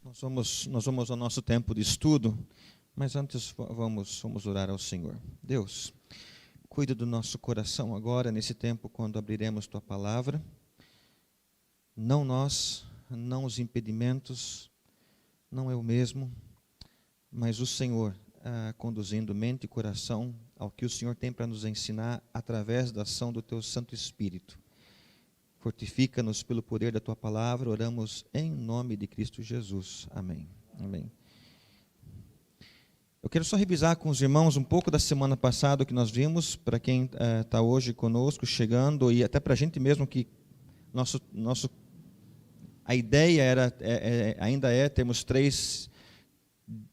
Nós vamos ao nosso tempo de estudo, mas antes vamos orar ao Senhor. Deus, cuida do nosso coração agora, nesse tempo, quando abriremos Tua Palavra. Não nós, não os impedimentos, não eu mesmo, mas o Senhor conduzindo mente e coração ao que o Senhor tem para nos ensinar através da ação do Teu Santo Espírito. Fortifica-nos pelo poder da Tua Palavra, oramos em nome de Cristo Jesus. Amém. Amém. Eu quero só revisar com os irmãos um pouco da semana passada que nós vimos, para quem está hoje conosco, chegando, e até para a gente mesmo que a ideia ainda é termos 3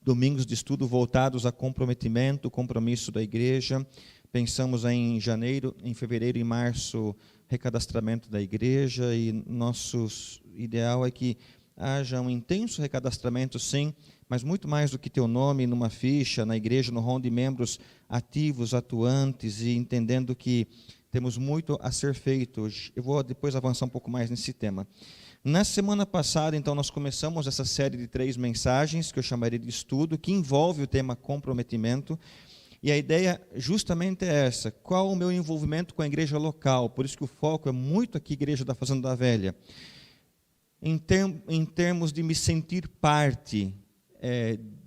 domingos de estudo voltados a comprometimento, compromisso da igreja. Pensamos em janeiro, em fevereiro e março, recadastramento da igreja, e nosso ideal é que haja um intenso recadastramento, sim, mas muito mais do que teu nome numa ficha, na igreja, no rol de membros ativos, atuantes, e entendendo que temos muito a ser feito. Eu vou depois avançar um pouco mais nesse tema. Na semana passada, então, nós começamos essa série de 3 mensagens, que eu chamaria de estudo, que envolve o tema comprometimento. E a ideia justamente é essa: qual o meu envolvimento com a igreja local? Por isso que o foco é muito aqui, Igreja da Fazenda da Velha. Em termos de me sentir parte,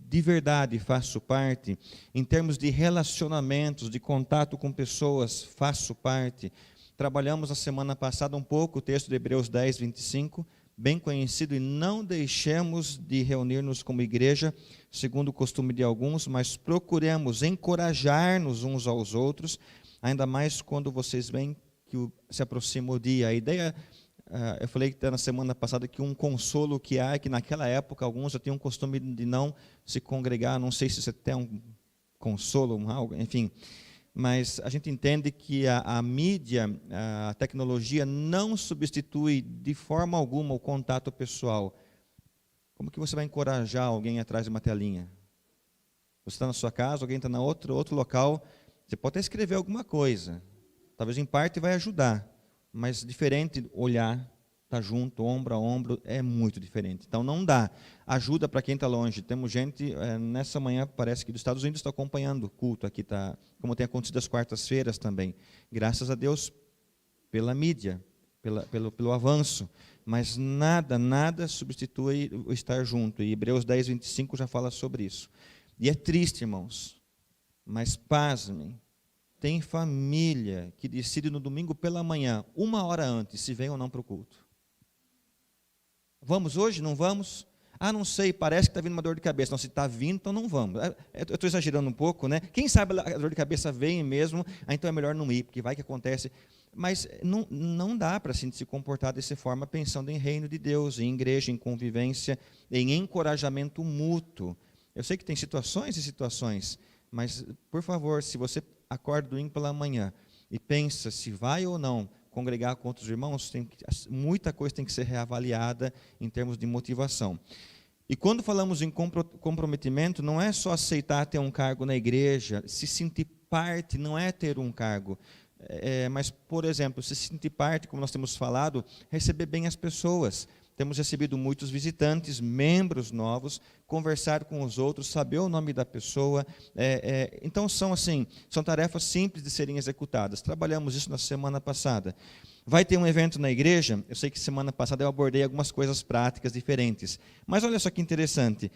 de verdade faço parte. Em termos de relacionamentos, de contato com pessoas, faço parte. Trabalhamos na semana passada um pouco o texto de Hebreus 10, 25, bem conhecido: e não deixemos de reunir-nos como igreja, segundo o costume de alguns, mas procuremos encorajar-nos uns aos outros, ainda mais quando vocês veem que se aproxima o dia. A ideia, eu falei que na semana passada que um consolo que há é que naquela época alguns já tinham o costume de não se congregar, não sei se isso é até um consolo, algo, enfim. Mas a gente entende que a mídia, a tecnologia não substitui de forma alguma o contato pessoal. Como que você vai encorajar alguém atrás de uma telinha? Você está na sua casa, alguém está em outro local, você pode até escrever alguma coisa. Talvez em parte vai ajudar, mas diferente olhar, estar junto, ombro a ombro, é muito diferente. Então não dá. Ajuda para quem está longe. Temos gente, nessa manhã, parece que dos Estados Unidos está acompanhando o culto aqui, como tem acontecido às quartas-feiras também. Graças a Deus pela mídia, pelo avanço. Mas nada substitui o estar junto. E Hebreus 10, 25 já fala sobre isso. E é triste, irmãos, mas pasmem. Tem família que decide no domingo pela manhã, 1 hora antes, se vem ou não para o culto. Vamos hoje? Não vamos? Não sei, parece que está vindo uma dor de cabeça. Não, se está vindo, então não vamos. Eu estou exagerando um pouco, né? Quem sabe a dor de cabeça vem mesmo, então é melhor não ir, porque vai que acontece. Mas não dá para assim, se comportar dessa forma, pensando em reino de Deus, em igreja, em convivência, em encorajamento mútuo. Eu sei que tem situações e situações, mas, por favor, se você acorda domingo pela manhã e pensa se vai ou não congregar com outros irmãos, muita coisa tem que ser reavaliada em termos de motivação. E quando falamos em comprometimento, não é só aceitar ter um cargo na igreja, se sentir parte não é ter um cargo, mas, por exemplo, se sentir parte, como nós temos falado, receber bem as pessoas. Temos recebido muitos visitantes, membros novos, conversar com os outros, saber o nome da pessoa. Então, são tarefas simples de serem executadas. Trabalhamos isso na semana passada. Vai ter um evento na igreja, eu sei que semana passada eu abordei algumas coisas práticas diferentes. Mas olha só que interessante,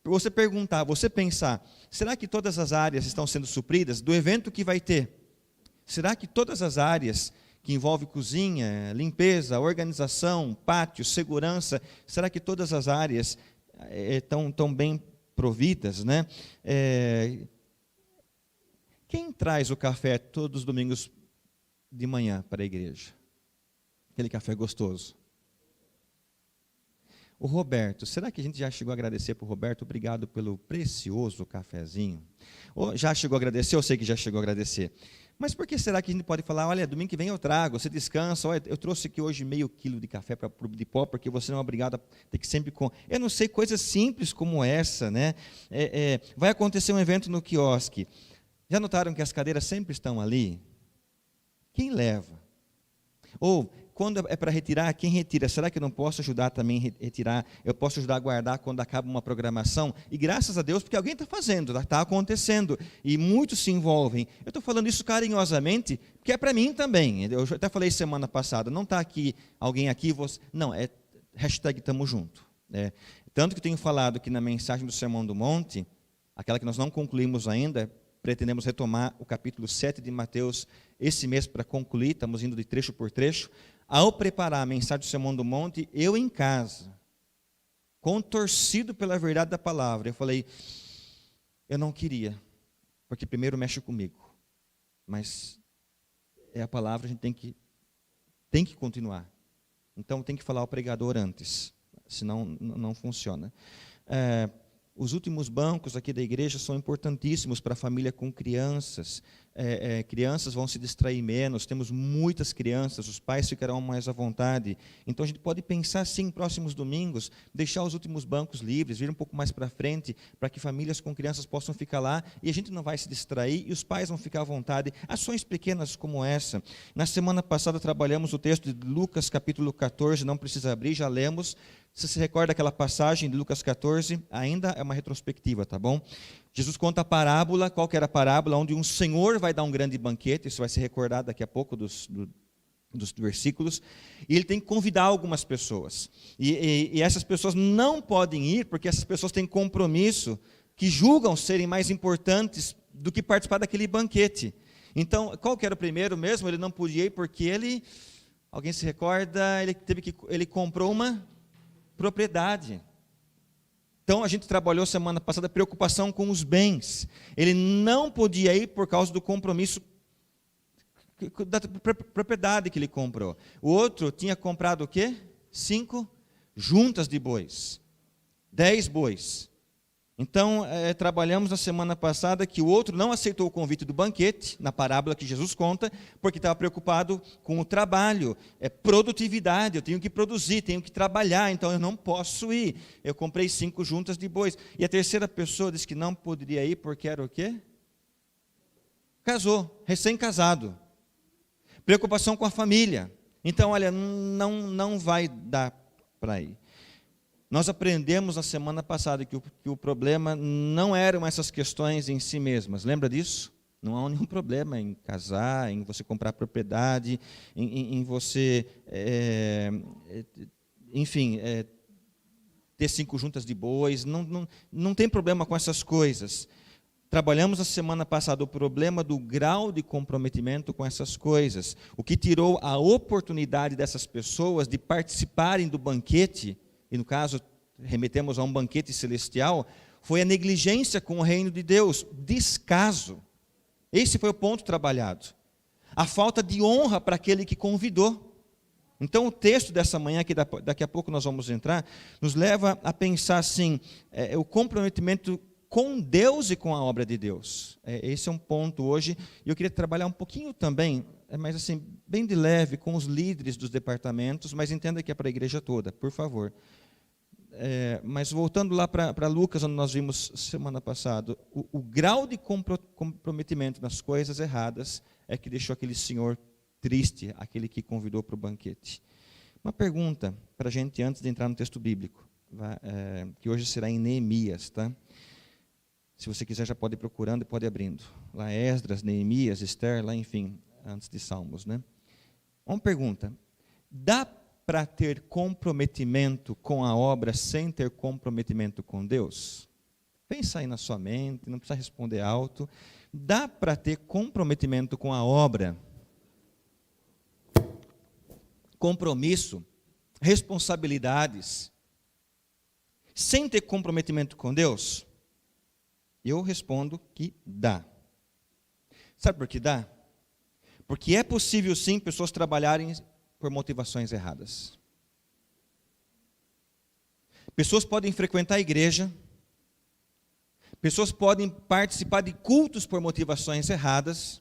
você pensar, será que todas as áreas estão sendo supridas do evento que vai ter? Será que todas as áreas que envolve cozinha, limpeza, organização, pátio, segurança, será que todas as áreas estão bem providas, né? Quem traz o café todos os domingos de manhã para a igreja? Aquele café gostoso. O Roberto, será que a gente já chegou a agradecer para o Roberto? Obrigado pelo precioso cafezinho. Ou já chegou a agradecer? Eu sei que já chegou a agradecer. Mas por que será que a gente pode falar, olha, domingo que vem eu trago, você descansa, olha, eu trouxe aqui hoje meio quilo de café de pó, porque você não é obrigado a ter que sempre... Eu não sei, coisas simples como essa, né? Vai acontecer um evento no quiosque. Já notaram que as cadeiras sempre estão ali? Quem leva? Ou quando é para retirar, quem retira? Será que eu não posso ajudar também a retirar? Eu posso ajudar a guardar quando acaba uma programação? E graças a Deus, porque alguém está fazendo, está acontecendo. E muitos se envolvem. Eu estou falando isso carinhosamente, porque é para mim também. Eu até falei semana passada, não está aqui, alguém aqui, você... Não, é hashtag Tamo Junto. Tanto que eu tenho falado que na mensagem do Sermão do Monte, aquela que nós não concluímos ainda, pretendemos retomar o capítulo 7 de Mateus esse mês para concluir, estamos indo de trecho por trecho. Ao preparar a mensagem do Sermão do Monte, eu em casa, contorcido pela verdade da palavra, eu falei, eu não queria, porque primeiro mexe comigo, mas é a palavra, a gente tem que continuar. Então tem que falar ao pregador antes, senão não funciona. Os últimos bancos aqui da igreja são importantíssimos para a família com crianças. Crianças vão se distrair menos, temos muitas crianças, os pais ficarão mais à vontade. Então a gente pode pensar sim, próximos domingos, deixar os últimos bancos livres, vir um pouco mais para frente, para que famílias com crianças possam ficar lá, e a gente não vai se distrair, e os pais vão ficar à vontade. Ações pequenas como essa. Na semana passada trabalhamos o texto de Lucas capítulo 14, não precisa abrir, já lemos. Você se recorda aquela passagem de Lucas 14? Ainda é uma retrospectiva, tá bom? Jesus conta a parábola, qual que era a parábola? Onde um senhor vai dar um grande banquete, isso vai se recordar daqui a pouco dos versículos, e ele tem que convidar algumas pessoas. E essas pessoas não podem ir, porque essas pessoas têm compromisso, que julgam serem mais importantes do que participar daquele banquete. Então, qual que era o primeiro mesmo? Ele não podia ir porque ele, alguém se recorda, ele comprou uma propriedade. Então a gente trabalhou semana passada a preocupação com os bens. Ele não podia ir por causa do compromisso da propriedade que ele comprou. O outro tinha comprado o quê? 5 juntas de bois. 10 bois. Então, trabalhamos na semana passada que o outro não aceitou o convite do banquete, na parábola que Jesus conta, porque estava preocupado com o trabalho, produtividade, eu tenho que produzir, tenho que trabalhar, então eu não posso ir. Eu comprei 5 juntas de bois. E a terceira pessoa disse que não poderia ir porque era o quê? Casou, recém-casado. Preocupação com a família. Então, olha, não vai dar para ir. Nós aprendemos na semana passada que o problema não eram essas questões em si mesmas. Lembra disso? Não há nenhum problema em casar, em você comprar propriedade, em você, enfim, ter 5 juntas de bois. Não tem problema com essas coisas. Trabalhamos na semana passada o problema do grau de comprometimento com essas coisas. O que tirou a oportunidade dessas pessoas de participarem do banquete, e no caso, remetemos a um banquete celestial, foi a negligência com o reino de Deus, descaso. Esse foi o ponto trabalhado. A falta de honra para aquele que convidou. Então, o texto dessa manhã, que daqui a pouco nós vamos entrar, nos leva a pensar assim, o comprometimento com Deus e com a obra de Deus. Esse é um ponto hoje, e eu queria trabalhar um pouquinho também, mas assim, bem de leve, com os líderes dos departamentos, mas entenda que é para a igreja toda, por favor. Mas voltando lá para Lucas, onde nós vimos semana passada, o grau de comprometimento nas coisas erradas é que deixou aquele senhor triste, aquele que convidou para o banquete. Uma pergunta para a gente antes de entrar no texto bíblico, que hoje será em Neemias, tá? Se você quiser já pode ir procurando e pode ir abrindo. Lá Esdras, Neemias, Esther, lá enfim, antes de Salmos, né? Uma pergunta, dá para ter comprometimento com a obra sem ter comprometimento com Deus? Pensa aí na sua mente, não precisa responder alto. Dá para ter comprometimento com a obra, compromisso, responsabilidades, sem ter comprometimento com Deus? Eu respondo que dá. Sabe por que dá? Porque é possível sim pessoas trabalharem por motivações erradas. Pessoas podem frequentar a igreja, pessoas podem participar de cultos por motivações erradas.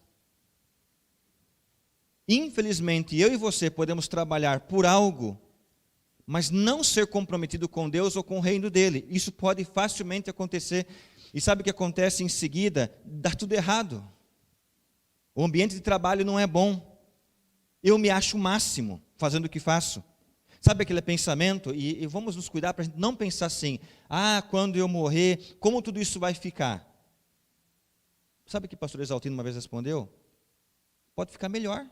Infelizmente, eu e você podemos trabalhar por algo, mas não ser comprometido com Deus ou com o reino dele. Isso pode facilmente acontecer. E sabe o que acontece em seguida? Dá tudo errado. O ambiente de trabalho não é bom. Eu me acho o máximo. fazendo o que faço. Sabe aquele pensamento? E vamos nos cuidar para a gente não pensar assim, quando eu morrer, como tudo isso vai ficar? Sabe o que o pastor Exaltino uma vez respondeu? Pode ficar melhor.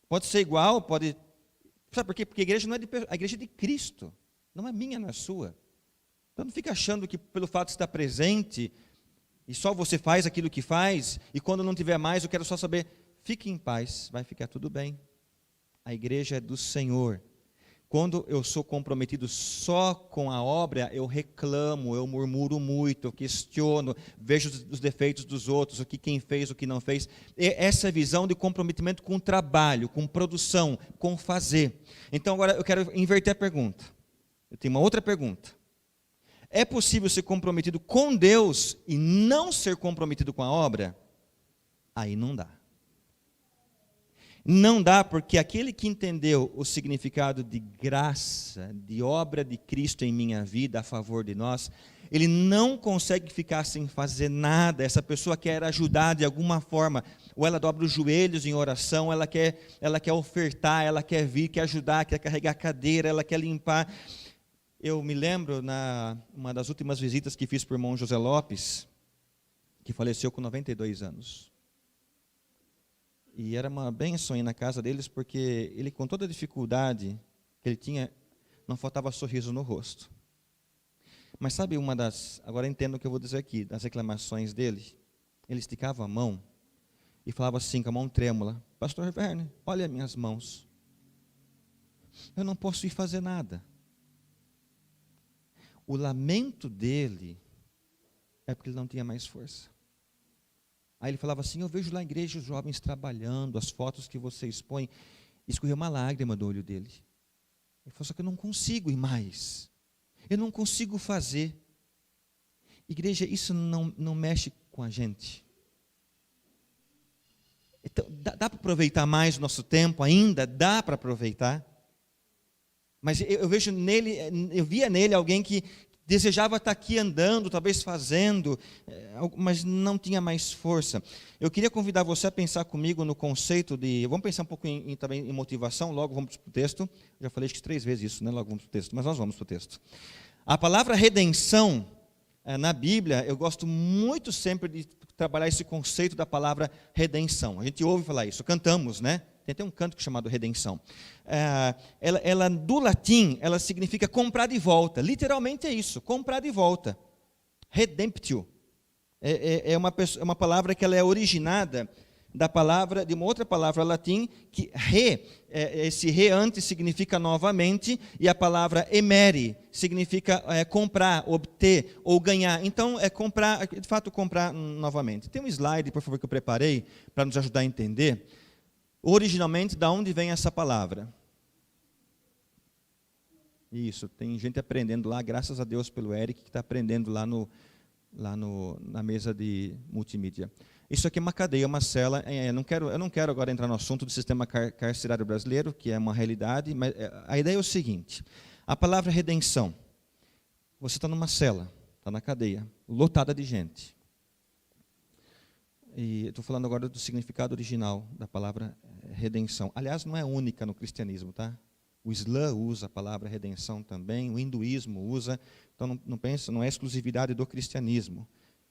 Pode ser igual, pode... Sabe por quê? Porque a igreja não é a igreja é de Cristo. Não é minha, não é sua. Então não fica achando que pelo fato de estar presente, e só você faz aquilo que faz, e quando não tiver mais, eu quero só saber, fique em paz, vai ficar tudo bem. A igreja é do Senhor. Quando eu sou comprometido só com a obra, eu reclamo, eu murmuro muito, eu questiono, vejo os defeitos dos outros, o que quem fez, o que não fez. Essa visão de comprometimento com o trabalho, com produção, com fazer. Então agora eu quero inverter a pergunta. Eu tenho uma outra pergunta. É possível ser comprometido com Deus e não ser comprometido com a obra? Aí não dá. Não dá, porque aquele que entendeu o significado de graça, de obra de Cristo em minha vida, a favor de nós, ele não consegue ficar sem fazer nada. Essa pessoa quer ajudar de alguma forma, ou ela dobra os joelhos em oração, ela quer ofertar, ela quer vir, quer ajudar, quer carregar a cadeira, ela quer limpar. Eu me lembro, uma das últimas visitas que fiz para o irmão José Lopes, que faleceu com 92 anos. E era uma bênção ir na casa deles, porque ele, com toda a dificuldade que ele tinha, não faltava sorriso no rosto. Mas sabe agora entendo o que eu vou dizer aqui, das reclamações dele, ele esticava a mão e falava assim, com a mão trêmula, pastor Werner, olha minhas mãos, eu não posso ir fazer nada. O lamento dele é porque ele não tinha mais força. Aí ele falava assim, eu vejo lá na igreja os jovens trabalhando, as fotos que você expõe, escorreu uma lágrima do olho dele. Ele falou, só que eu não consigo ir mais, eu não consigo fazer. Igreja, isso não mexe com a gente. Então, dá para aproveitar mais o nosso tempo ainda? Dá para aproveitar. Mas eu vejo nele, eu via nele alguém que desejava estar aqui andando, talvez fazendo, mas não tinha mais força. Eu queria convidar você a pensar comigo no conceito de... Vamos pensar um pouco também em motivação, logo vamos para o texto. Já falei acho que 3 vezes isso, né? Logo vamos para o texto, mas nós vamos para o texto. A palavra redenção, na Bíblia, eu gosto muito sempre de trabalhar esse conceito da palavra redenção. A gente ouve falar isso, cantamos, né? Tem até um canto chamado Redenção. Ela, do latim, ela significa comprar de volta. Literalmente é isso, comprar de volta. Redemptio. É uma palavra que ela é originada de uma outra palavra latim, que esse re antes significa novamente, e a palavra emere significa comprar, obter ou ganhar. Então, é comprar, de fato, comprar novamente. Tem um slide, por favor, que eu preparei para nos ajudar a entender. Originalmente, de onde vem essa palavra? Isso, tem gente aprendendo lá, graças a Deus pelo Eric, que está aprendendo lá na mesa de multimídia. Isso aqui é uma cadeia, uma cela. Eu não quero agora entrar no assunto do sistema carcerário brasileiro, que é uma realidade, mas a ideia é o seguinte, a palavra redenção, você está numa cela, está na cadeia, lotada de gente. E estou falando agora do significado original da palavra redenção. Aliás, não é única no cristianismo, tá? O Islã usa a palavra redenção também, o hinduísmo usa, então não é exclusividade do cristianismo,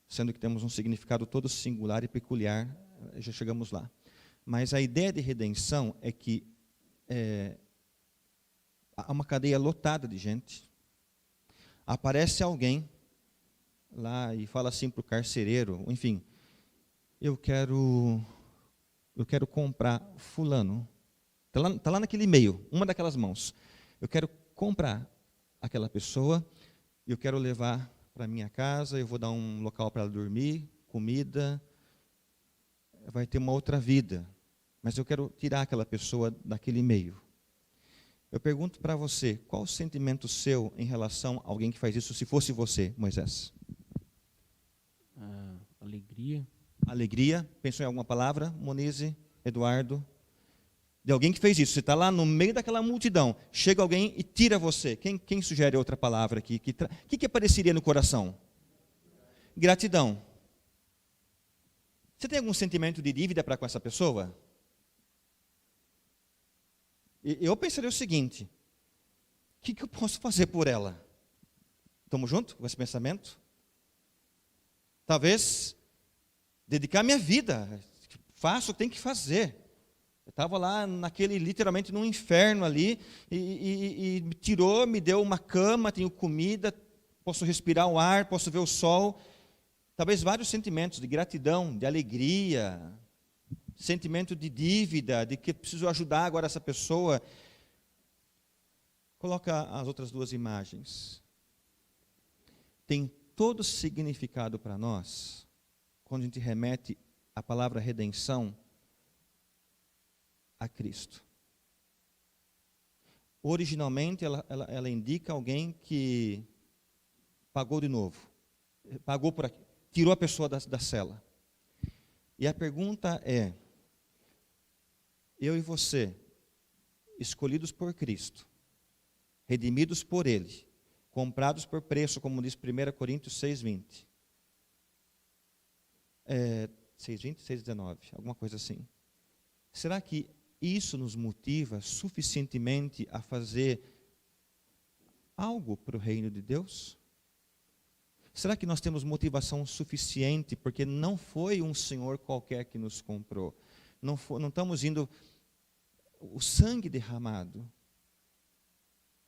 sendo que temos um significado todo singular e peculiar, já chegamos lá. Mas a ideia de redenção é que há uma cadeia lotada de gente, aparece alguém lá e fala assim para o carcereiro, enfim, eu quero comprar fulano. Está lá naquele e-mail, uma daquelas mãos. Eu quero comprar aquela pessoa, eu quero levar para minha casa, eu vou dar um local para ela dormir, comida, vai ter uma outra vida. Mas eu quero tirar aquela pessoa daquele e-mail. Eu pergunto para você, qual o sentimento seu em relação a alguém que faz isso, se fosse você, Moisés? Alegria. Alegria, pensou em alguma palavra, Monize, Eduardo? De alguém que fez isso, você está lá no meio daquela multidão, chega alguém e tira você. Quem sugere outra palavra aqui? O que apareceria no coração? Gratidão. Você tem algum sentimento de dívida para com essa pessoa? eu pensaria o seguinte: o que eu posso fazer por ela? Estamos juntos com esse pensamento? Talvez dedicar minha vida, faço o que tem que fazer. Eu estava lá literalmente num inferno ali, e me tirou, me deu uma cama, tenho comida, posso respirar o ar, posso ver o sol. Talvez vários sentimentos de gratidão, de alegria, sentimento de dívida, de que preciso ajudar agora essa pessoa. Coloca as outras duas imagens. Tem todo significado para nós, quando a gente remete a palavra redenção a Cristo. Originalmente, ela indica alguém que pagou de novo, pagou por aqui, tirou a pessoa da cela. E a pergunta é: eu e você, escolhidos por Cristo, redimidos por Ele, comprados por preço, como diz 1 Coríntios 6:20. 6:20, 6:19, alguma coisa assim. Será que isso nos motiva suficientemente a fazer algo para o reino de Deus? Será que nós temos motivação suficiente, porque não foi um senhor qualquer que nos comprou? Não estamos indo... O sangue derramado,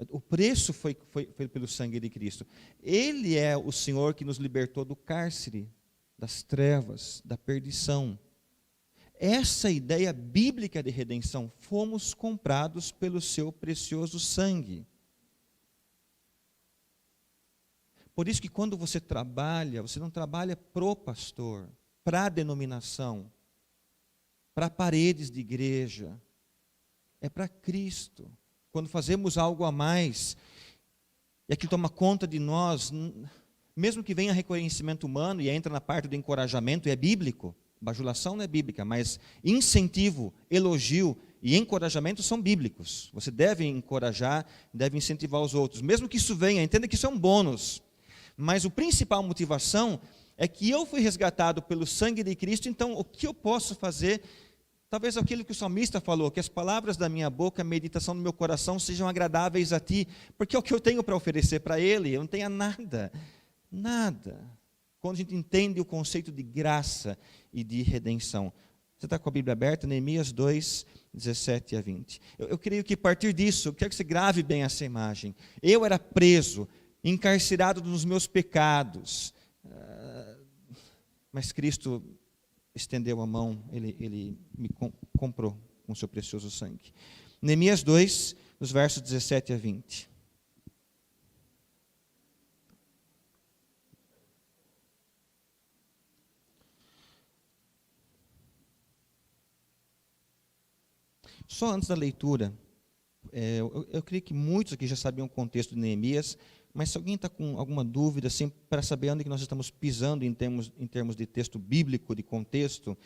o preço foi pelo sangue de Cristo. Ele é o Senhor que nos libertou do cárcere, das trevas, da perdição. Essa ideia bíblica de redenção, fomos comprados pelo seu precioso sangue. Por isso que quando você trabalha, você não trabalha pro pastor, para a denominação, para paredes de igreja, é para Cristo. Quando fazemos algo a mais, e aquilo toma conta de nós, mesmo que venha reconhecimento humano e entra na parte do encorajamento, e é bíblico, bajulação não é bíblica, mas incentivo, elogio e encorajamento são bíblicos. Você deve encorajar, deve incentivar os outros, mesmo que isso venha, entenda que isso é um bônus. Mas a principal motivação é que eu fui resgatado pelo sangue de Cristo, então o que eu posso fazer? Talvez aquilo que o salmista falou, que as palavras da minha boca, a meditação do meu coração sejam agradáveis a ti, porque é o que eu tenho para oferecer para ele, eu não tenho nada, nada. Quando a gente entende o conceito de graça e de redenção. Você está com a Bíblia aberta? Neemias 2, 17 a 20. Eu creio que a partir disso, eu quero que você grave bem essa imagem. Eu era preso, encarcerado nos meus pecados, mas Cristo estendeu a mão, Ele me comprou com o seu precioso sangue. Neemias 2, nos versos 17 a 20. Só antes da leitura, eu creio que muitos aqui já sabiam o contexto de Neemias, mas se alguém está com alguma dúvida, assim, para saber onde que nós estamos pisando em termos de texto bíblico, de contexto,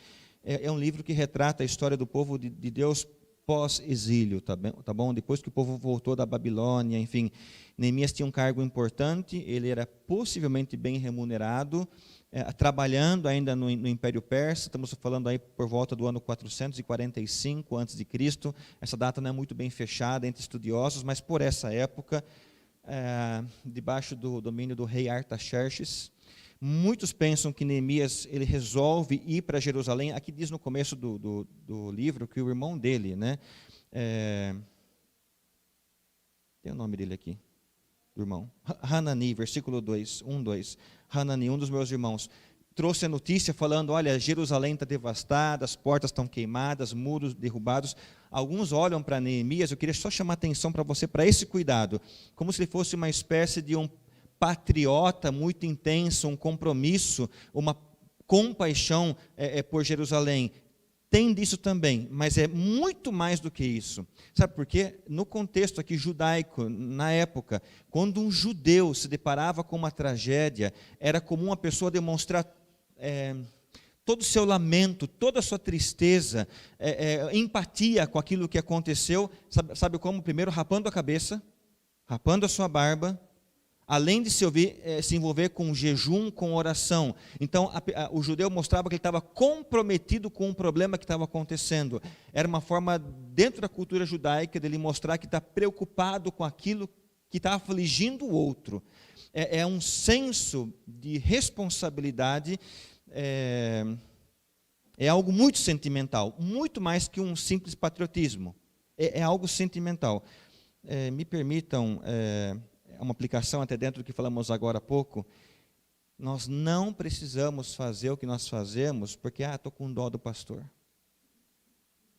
é um livro que retrata a história do povo de Deus pós-exílio, tá bom? Depois que o povo voltou da Babilônia, enfim, Neemias tinha um cargo importante, ele era possivelmente bem remunerado, trabalhando ainda no Império Persa, estamos falando aí por volta do ano 445 a.C., essa data não é muito bem fechada entre estudiosos, mas por essa época, debaixo do domínio do rei Artaxerxes, muitos pensam que Neemias ele resolve ir para Jerusalém. Aqui diz no começo do livro que o irmão dele, né, tem o nome dele aqui, do irmão, Hanani, versículo 2, 2, Hanani, um dos meus irmãos, trouxe a notícia falando, olha, Jerusalém está devastada, as portas estão queimadas, muros derrubados. Alguns olham para Neemias, eu queria só chamar a atenção para você, para esse cuidado, como se ele fosse uma espécie de um patriota muito intenso, um compromisso, uma compaixão por Jerusalém. Tem disso também, mas é muito mais do que isso. Sabe por quê? No contexto aqui judaico, na época, quando um judeu se deparava com uma tragédia, era comum a pessoa demonstrar todo o seu lamento, toda a sua tristeza, empatia com aquilo que aconteceu. Sabe como? Primeiro rapando a cabeça, rapando a sua barba, além de se envolver com jejum, com oração. Então, o judeu mostrava que ele estava comprometido com um problema que estava acontecendo. Era uma forma, dentro da cultura judaica, dele mostrar que está preocupado com aquilo que está afligindo o outro. É um senso de responsabilidade, é algo muito sentimental, muito mais que um simples patriotismo. É algo sentimental. Me permitam, uma aplicação até dentro do que falamos agora há pouco. Nós não precisamos fazer o que nós fazemos porque, estou com dó do pastor.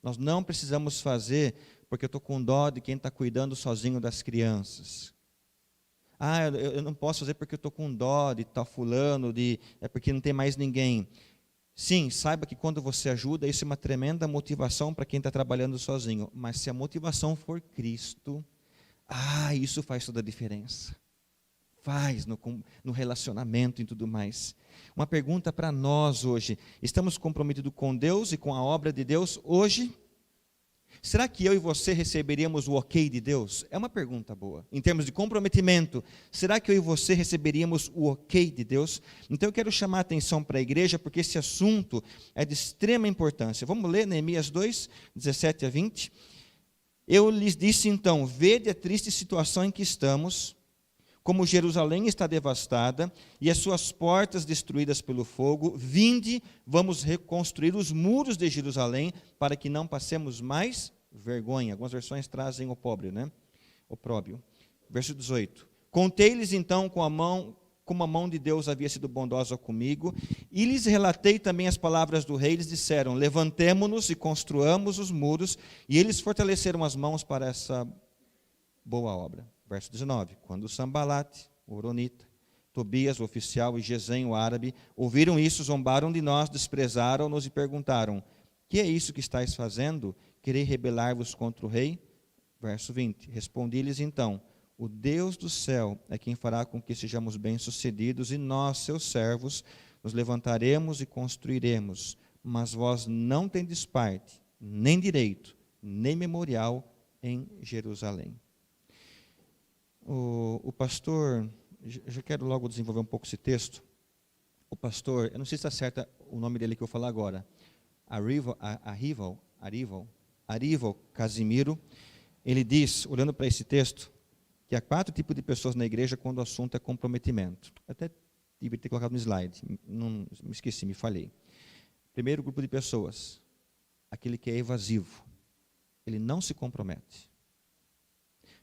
Nós não precisamos fazer porque eu estou com dó de quem está cuidando sozinho das crianças. Eu não posso fazer porque eu estou com dó de tal fulano, é porque não tem mais ninguém. Sim, saiba que quando você ajuda, isso é uma tremenda motivação para quem está trabalhando sozinho. Mas se a motivação for Cristo, isso faz toda a diferença. Faz no relacionamento e tudo mais. Uma pergunta para nós hoje. Estamos comprometidos com Deus e com a obra de Deus hoje? Será que eu e você receberíamos o ok de Deus? É uma pergunta boa. Em termos de comprometimento, será que eu e você receberíamos o ok de Deus? Então eu quero chamar a atenção para a igreja, porque esse assunto é de extrema importância. Vamos ler Neemias 2, 17 a 20. Eu lhes disse então, vede a triste situação em que estamos, como Jerusalém está devastada e as suas portas destruídas pelo fogo. Vinde, vamos reconstruir os muros de Jerusalém para que não passemos mais vergonha. Algumas versões trazem opróbio. Verso 18. Contei-lhes então como a mão de Deus havia sido bondosa comigo, e lhes relatei também as palavras do rei. Eles disseram, levantemo-nos e construamos os muros, e eles fortaleceram as mãos para essa boa obra. Verso 19, quando Sambalate, o horonita, Tobias, o oficial, e Gesem, o árabe, ouviram isso, zombaram de nós, desprezaram-nos e perguntaram, que é isso que estáis fazendo? Querei rebelar-vos contra o rei? Verso 20, respondi-lhes então, o Deus do céu é quem fará com que sejamos bem-sucedidos, e nós, seus servos, nos levantaremos e construiremos, mas vós não tendes parte, nem direito, nem memorial em Jerusalém. O pastor, já quero logo desenvolver um pouco esse texto. O pastor, eu não sei se está certo o nome dele que eu vou falar agora, Arival Casimiro, ele diz, olhando para esse texto, que há 4 tipos de pessoas na igreja quando o assunto é comprometimento. Até devia ter colocado no slide, não, me esqueci, me falhei. Primeiro grupo de pessoas, aquele que é evasivo, ele não se compromete.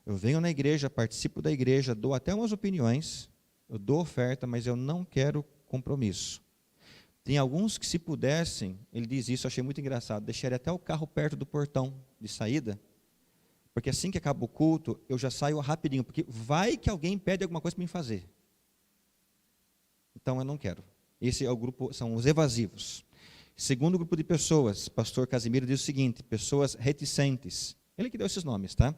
Eu venho na igreja, participo da igreja, dou até umas opiniões, eu dou oferta, mas eu não quero compromisso. Tem alguns que, se pudessem, ele diz isso, eu achei muito engraçado, deixaria até o carro perto do portão de saída, porque assim que acaba o culto, eu já saio rapidinho, porque vai que alguém pede alguma coisa para mim fazer. Então eu não quero. Esse é o grupo, são os evasivos. Segundo grupo de pessoas, pastor Casimiro diz o seguinte, pessoas reticentes. Ele que deu esses nomes, tá?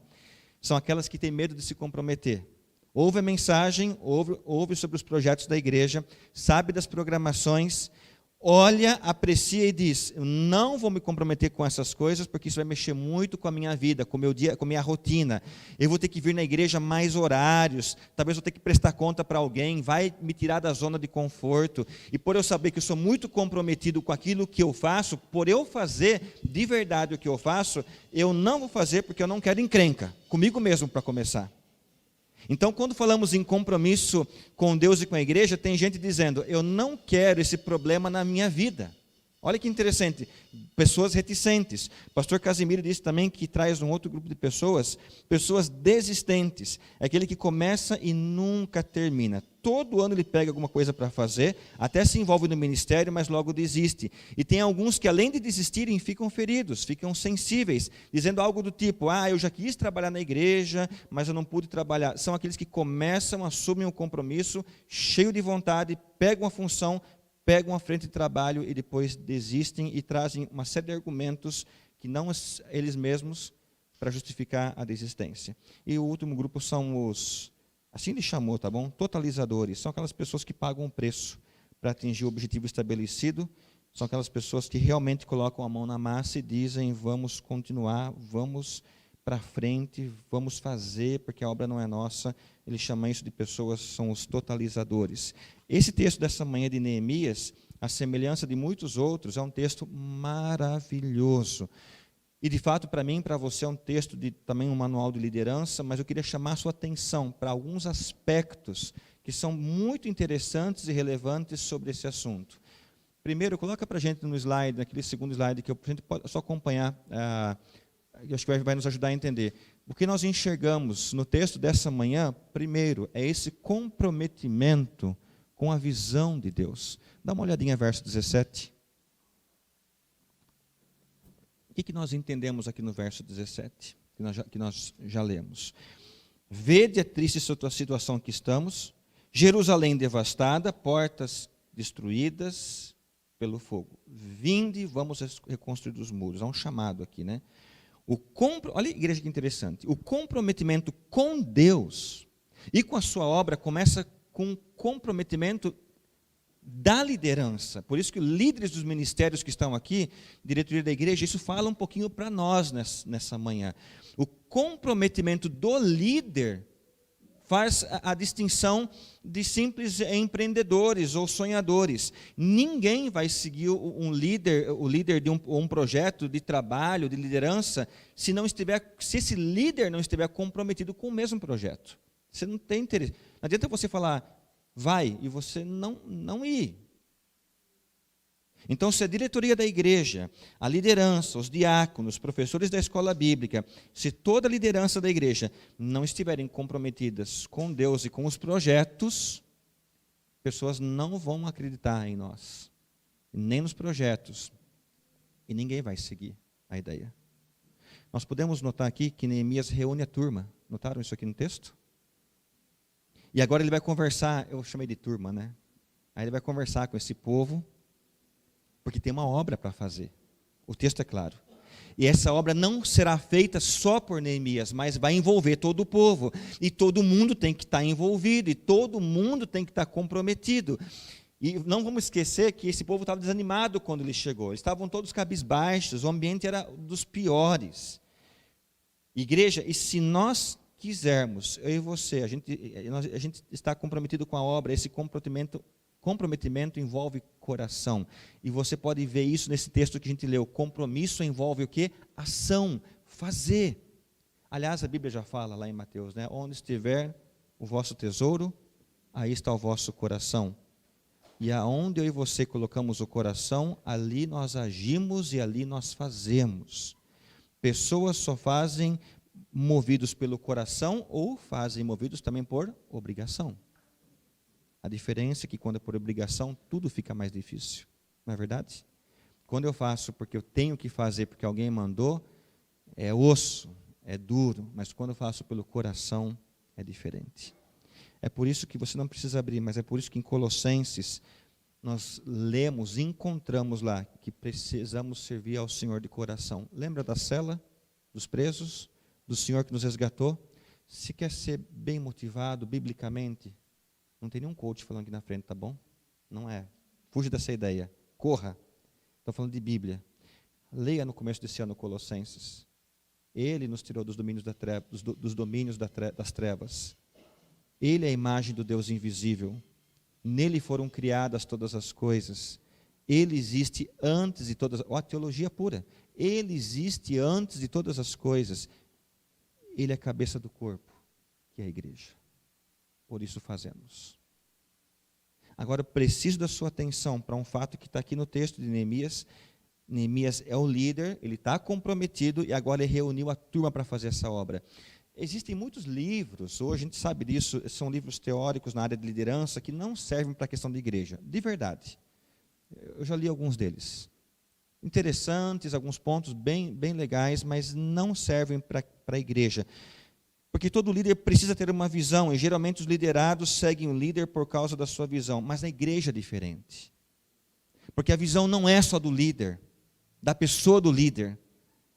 São aquelas que têm medo de se comprometer. Ouve a mensagem, ouve sobre os projetos da igreja, sabe das programações, olha, aprecia e diz, eu não vou me comprometer com essas coisas, porque isso vai mexer muito com a minha vida, com o meu dia, com a minha rotina. Eu vou ter que vir na igreja mais horários, talvez eu tenha que prestar conta para alguém, vai me tirar da zona de conforto. E por eu saber que eu sou muito comprometido com aquilo que eu faço, por eu fazer de verdade o que eu faço, eu não vou fazer porque eu não quero encrenca, comigo mesmo para começar. Então, quando falamos em compromisso com Deus e com a igreja, tem gente dizendo, eu não quero esse problema na minha vida. Olha que interessante, pessoas reticentes. O pastor Casimiro disse também que traz um outro grupo de pessoas, pessoas desistentes. É aquele que começa e nunca termina. Todo ano ele pega alguma coisa para fazer, até se envolve no ministério, mas logo desiste. E tem alguns que, além de desistirem, ficam feridos, ficam sensíveis, dizendo algo do tipo, eu já quis trabalhar na igreja, mas eu não pude trabalhar. São aqueles que começam, assumem um compromisso, cheio de vontade, pegam a função, pegam a frente de trabalho e depois desistem e trazem uma série de argumentos que não eles mesmos para justificar a desistência. E o último grupo são os, assim ele chamou, tá bom? Totalizadores. São aquelas pessoas que pagam um preço para atingir o objetivo estabelecido. São aquelas pessoas que realmente colocam a mão na massa e dizem, vamos continuar, vamos para frente, vamos fazer, porque a obra não é nossa. Ele chama isso de pessoas, são os totalizadores. Esse texto dessa manhã de Neemias, a semelhança de muitos outros, é um texto maravilhoso. E, de fato, para mim e para você, é um texto de também um manual de liderança, mas eu queria chamar a sua atenção para alguns aspectos que são muito interessantes e relevantes sobre esse assunto. Primeiro, coloca para a gente no slide, naquele segundo slide, que a gente pode só acompanhar, eu acho que vai nos ajudar a entender. O que nós enxergamos no texto dessa manhã, primeiro, é esse comprometimento com a visão de Deus. Dá uma olhadinha, verso 17. O que nós entendemos aqui no verso 17, que nós já lemos? Vede a triste situação que estamos, Jerusalém devastada, portas destruídas pelo fogo. Vinde, vamos reconstruir os muros. Há um chamado aqui, né? Olha a igreja que interessante. O comprometimento com Deus e com a sua obra começa com o comprometimento da liderança. Por isso que os líderes dos ministérios que estão aqui, diretoria da igreja, isso fala um pouquinho para nós nessa manhã. O comprometimento do líder faz a distinção de simples empreendedores ou sonhadores. Ninguém vai seguir o líder de um projeto de trabalho, de liderança, se esse líder não estiver comprometido com o mesmo projeto. Você não tem interesse. Não adianta você falar, vai, e você não ir. Então, se a diretoria da igreja, a liderança, os diáconos, os professores da escola bíblica, se toda a liderança da igreja não estiverem comprometidas com Deus e com os projetos, pessoas não vão acreditar em nós, nem nos projetos, e ninguém vai seguir a ideia. Nós podemos notar aqui que Neemias reúne a turma. Notaram isso aqui no texto? E agora ele vai conversar, eu chamei de turma, né? Aí ele vai conversar com esse povo, porque tem uma obra para fazer. O texto é claro. E essa obra não será feita só por Neemias, mas vai envolver todo o povo. E todo mundo tem que estar envolvido, e todo mundo tem que estar comprometido. E não vamos esquecer que esse povo estava desanimado quando ele chegou. Eles estavam todos cabisbaixos, o ambiente era dos piores. Igreja, e se nós quisermos, eu e você, a gente está comprometido com a obra, esse comprometimento envolve coração. E você pode ver isso nesse texto que a gente leu. Compromisso envolve o quê? Ação, fazer. Aliás, a Bíblia já fala lá em Mateus, né? Onde estiver o vosso tesouro, aí está o vosso coração. E aonde eu e você colocamos o coração, ali nós agimos e ali nós fazemos. Pessoas só fazem movidos pelo coração ou fazem movidos também por obrigação. A diferença é que quando é por obrigação, tudo fica mais difícil. Não é verdade? Quando eu faço porque eu tenho que fazer, porque alguém mandou, é osso, é duro. Mas quando eu faço pelo coração, é diferente. É por isso que você não precisa abrir, mas é por isso que em Colossenses, nós lemos, encontramos lá, que precisamos servir ao Senhor de coração. Lembra da cela, dos presos, do Senhor que nos resgatou? Se quer ser bem motivado, biblicamente, não tem nenhum coach falando aqui na frente, tá bom? Não é. Fuja dessa ideia. Corra. Estou falando de Bíblia. Leia no começo desse ano Colossenses. Ele nos tirou dos domínios das trevas. Ele é a imagem do Deus invisível. Nele foram criadas todas as coisas. Ele existe antes de todas... Ó, a teologia pura. Ele existe antes de todas as coisas. Ele é a cabeça do corpo, que é a igreja. Por isso fazemos. Agora, eu preciso da sua atenção para um fato que está aqui no texto de Neemias. Neemias é o líder, ele está comprometido e agora ele reuniu a turma para fazer essa obra. Existem muitos livros, hoje a gente sabe disso, são livros teóricos na área de liderança que não servem para a questão da igreja, de verdade. Eu já li alguns deles. Interessantes, alguns pontos bem legais, mas não servem para a igreja. Porque todo líder precisa ter uma visão, e geralmente os liderados seguem o líder por causa da sua visão, mas na igreja é diferente. Porque a visão não é só do líder, da pessoa do líder.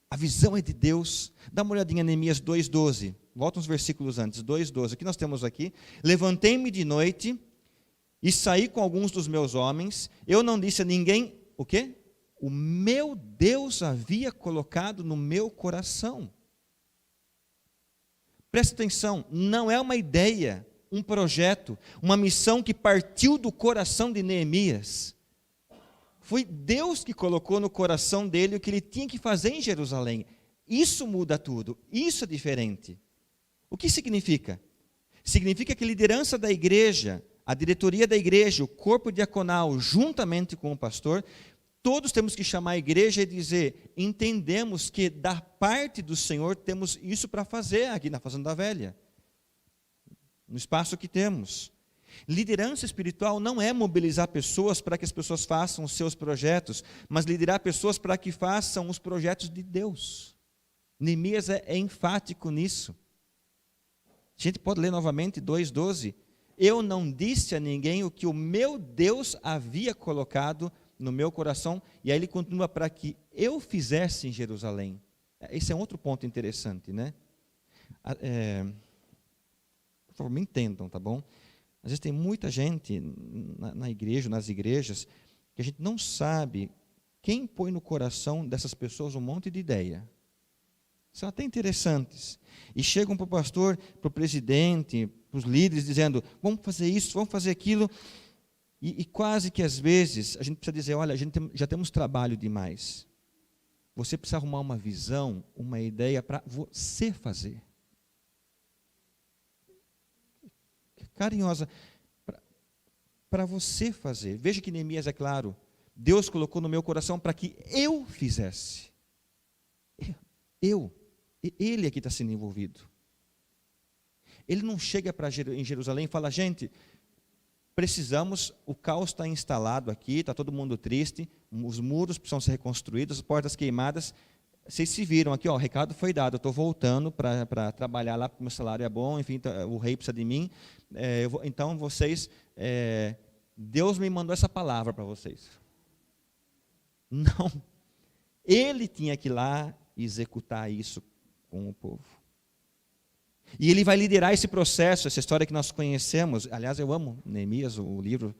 A visão é de Deus. Dá uma olhadinha em Neemias 2,12. Volta uns versículos antes, 2,12. O que nós temos aqui? Levantei-me de noite e saí com alguns dos meus homens. Eu não disse a ninguém, o quê? O meu Deus havia colocado no meu coração. Presta atenção, não é uma ideia, um projeto, uma missão que partiu do coração de Neemias. Foi Deus que colocou no coração dele o que ele tinha que fazer em Jerusalém. Isso muda tudo, isso é diferente. O que significa? Significa que a liderança da igreja, a diretoria da igreja, o corpo diaconal, juntamente com o pastor, todos temos que chamar a igreja e dizer, entendemos que da parte do Senhor temos isso para fazer aqui na Fazenda Velha, no espaço que temos. Liderança espiritual não é mobilizar pessoas para que as pessoas façam os seus projetos, mas liderar pessoas para que façam os projetos de Deus. Neemias é enfático nisso. A gente pode ler novamente 2:12. Eu não disse a ninguém o que o meu Deus havia colocado no meu coração, e aí ele continua, para que eu fizesse em Jerusalém. Esse é um outro ponto interessante, né? Por favor, me entendam, tá bom? Às vezes tem muita gente na igreja, nas igrejas, que a gente não sabe quem põe no coração dessas pessoas um monte de ideia. São até interessantes. E chegam para o pastor, para o presidente, para os líderes, dizendo, vamos fazer isso, vamos fazer aquilo. E quase que às vezes a gente precisa dizer, olha, já temos trabalho demais. Você precisa arrumar uma visão, uma ideia para você fazer. Carinhosa, para você fazer. Veja que Neemias é claro. Deus colocou no meu coração para que eu fizesse. Ele aqui está sendo envolvido. Ele não chega em Jerusalém e fala, gente, precisamos, o caos está instalado aqui, está todo mundo triste, os muros precisam ser reconstruídos, as portas queimadas. Vocês se viram aqui, ó, o recado foi dado, eu estou voltando para trabalhar lá, porque o meu salário é bom, enfim, o rei precisa de mim. Então vocês, Deus me mandou essa palavra para vocês. Não, ele tinha que ir lá e executar isso com o povo. E ele vai liderar esse processo, essa história que nós conhecemos. Aliás, eu amo Neemias, o livro.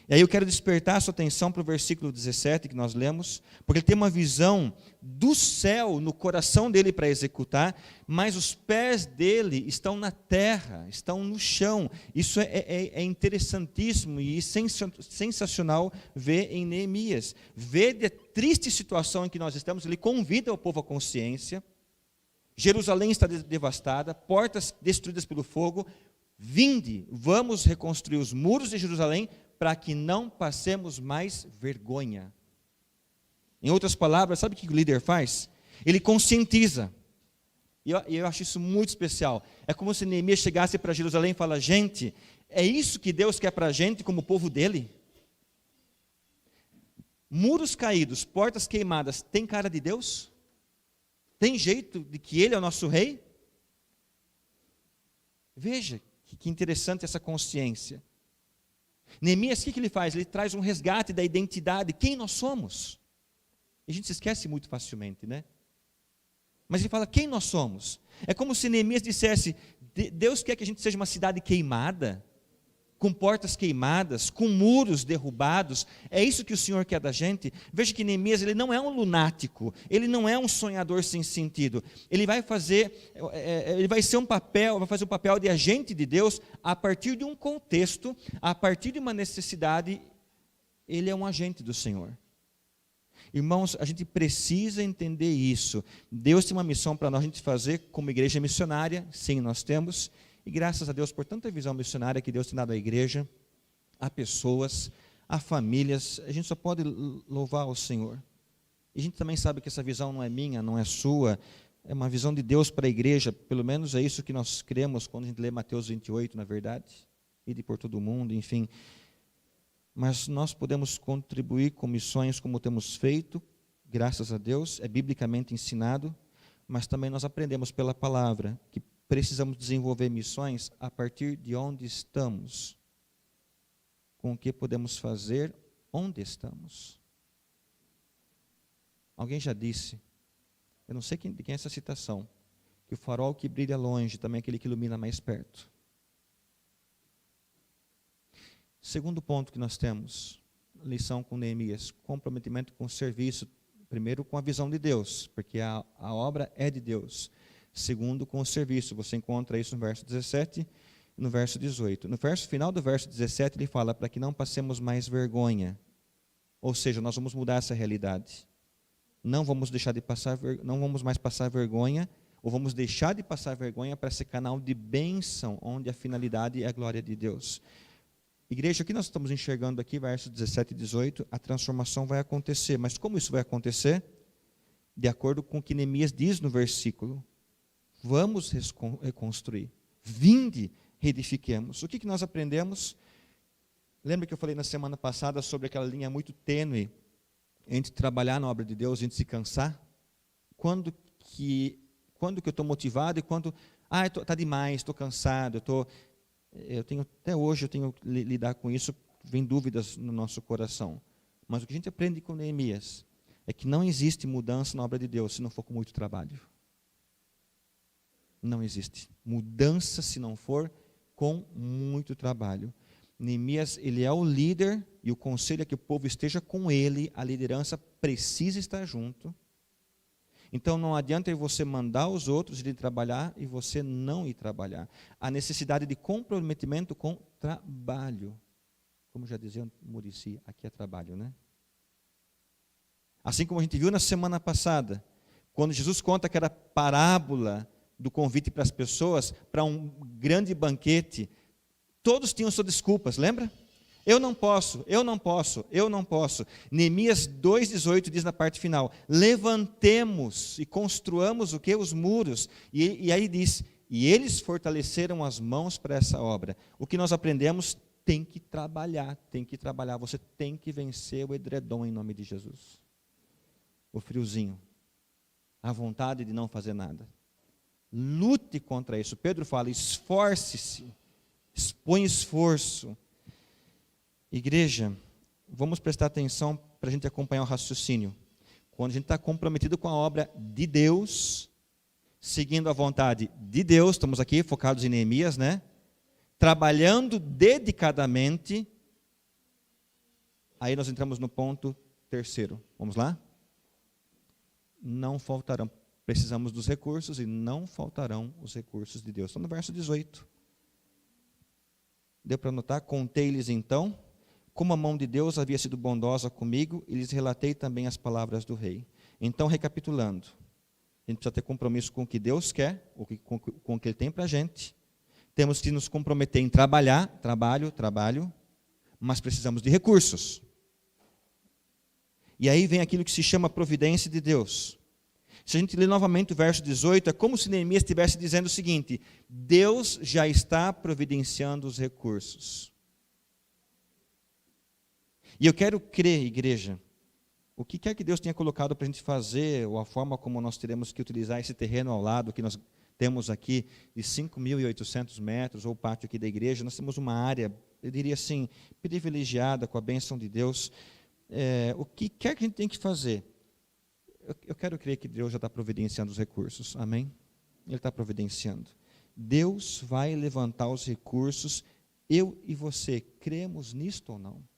E aí eu quero despertar a sua atenção para o versículo 17 que nós lemos, porque ele tem uma visão do céu no coração dele para executar, mas os pés dele estão na terra, estão no chão. Isso é interessantíssimo e sensacional ver em Neemias. Ver a triste situação em que nós estamos, ele convida o povo à consciência. Jerusalém está devastada, portas destruídas pelo fogo. Vinde, vamos reconstruir os muros de Jerusalém para que não passemos mais vergonha. Em outras palavras, sabe o que o líder faz? Ele conscientiza. E eu acho isso muito especial. É como se Neemias chegasse para Jerusalém e fala, gente, é isso que Deus quer para a gente como povo dele? Muros caídos, portas queimadas, tem cara de Deus? Tem jeito de que ele é o nosso rei? Veja que interessante essa consciência. Neemias, o que ele faz? Ele traz um resgate da identidade, quem nós somos. E a gente se esquece muito facilmente, né? Mas ele fala, quem nós somos? É como se Neemias dissesse, Deus quer que a gente seja uma cidade queimada, com portas queimadas, com muros derrubados. É isso que o Senhor quer da gente. Veja que Neemias, ele não é um lunático, ele não é um sonhador sem sentido. Ele vai fazer um papel de agente de Deus a partir de um contexto, a partir de uma necessidade. Ele é um agente do Senhor. Irmãos, a gente precisa entender isso. Deus tem uma missão para nós a gente fazer como igreja missionária. Sim, nós temos. E graças a Deus por tanta visão missionária que Deus tem dado à igreja, a pessoas, a famílias. A gente só pode louvar o Senhor. E a gente também sabe que essa visão não é minha, não é sua. É uma visão de Deus para a igreja. Pelo menos é isso que nós cremos quando a gente lê Mateus 28, na verdade. E por todo o mundo, enfim. Mas nós podemos contribuir com missões como temos feito, graças a Deus. É biblicamente ensinado. Mas também nós aprendemos pela palavra que precisamos desenvolver missões a partir de onde estamos, com o que podemos fazer onde estamos. Alguém já disse, eu não sei de quem é essa citação, que o farol que brilha longe também é aquele que ilumina mais perto. Segundo ponto que nós temos, lição com Neemias, comprometimento com o serviço, primeiro com a visão de Deus, porque a obra é de Deus. segundo com o serviço. Você encontra isso no verso 17 e no verso 18. No final do verso 17, ele fala para que não passemos mais vergonha. Ou seja, nós vamos mudar essa realidade. Não vamos mais passar vergonha, ou vamos deixar de passar vergonha para ser canal de bênção, onde a finalidade é a glória de Deus. Igreja, o que nós estamos enxergando aqui, versos 17 e 18, a transformação vai acontecer. Mas como isso vai acontecer? De acordo com o que Neemias diz no versículo. Vamos reconstruir. Vinde, reedifiquemos. O que nós aprendemos? Lembra que eu falei na semana passada sobre aquela linha muito tênue entre trabalhar na obra de Deus e se cansar? Quando que eu estou motivado e quando está demais, estou cansado, até hoje eu tenho que lidar com isso, vem dúvidas no nosso coração. Mas o que a gente aprende com Neemias é que não existe mudança na obra de Deus se não for com muito trabalho. Não existe mudança se não for com muito trabalho. Neemias, ele é o líder e o conselho é que o povo esteja com ele, a liderança precisa estar junto. Então não adianta você mandar os outros irem trabalhar e você não ir trabalhar. A necessidade de comprometimento com trabalho. Como já dizia Muricy, aqui é trabalho, né? Assim como a gente viu na semana passada, quando Jesus conta aquela parábola do convite para as pessoas, para um grande banquete, todos tinham suas desculpas, lembra? Eu não posso. Neemias 2,18 diz na parte final, levantemos e construamos o que? Os muros. E aí diz, e eles fortaleceram as mãos para essa obra. O que nós aprendemos? Tem que trabalhar. Você tem que vencer o edredom em nome de Jesus. O friozinho. A vontade de não fazer nada. Lute contra isso. Pedro fala, esforce-se. Expõe esforço. Igreja, vamos prestar atenção para a gente acompanhar o raciocínio. Quando a gente está comprometido com a obra de Deus, seguindo a vontade de Deus, estamos aqui focados em Neemias, né? Trabalhando dedicadamente, aí nós entramos no ponto terceiro. Vamos lá? Não faltarão. Precisamos dos recursos e não faltarão os recursos de Deus. Estão no verso 18. Deu para notar? Contei-lhes então como a mão de Deus havia sido bondosa comigo, e lhes relatei também as palavras do rei. Então, recapitulando, a gente precisa ter compromisso com o que Deus quer, com o que Ele tem para a gente. Temos que nos comprometer em trabalho, mas precisamos de recursos. E aí vem aquilo que se chama providência de Deus. Se a gente ler novamente o verso 18, é como se Neemias estivesse dizendo o seguinte, Deus já está providenciando os recursos. E eu quero crer, igreja, o que quer que Deus tenha colocado para a gente fazer, ou a forma como nós teremos que utilizar esse terreno ao lado, que nós temos aqui de 5.800 metros, ou o pátio aqui da igreja, nós temos uma área, eu diria assim, privilegiada com a bênção de Deus. O que quer que a gente tenha que fazer? Eu quero crer que Deus já está providenciando os recursos, amém? Ele está providenciando. Deus vai levantar os recursos, eu e você, cremos nisto ou não?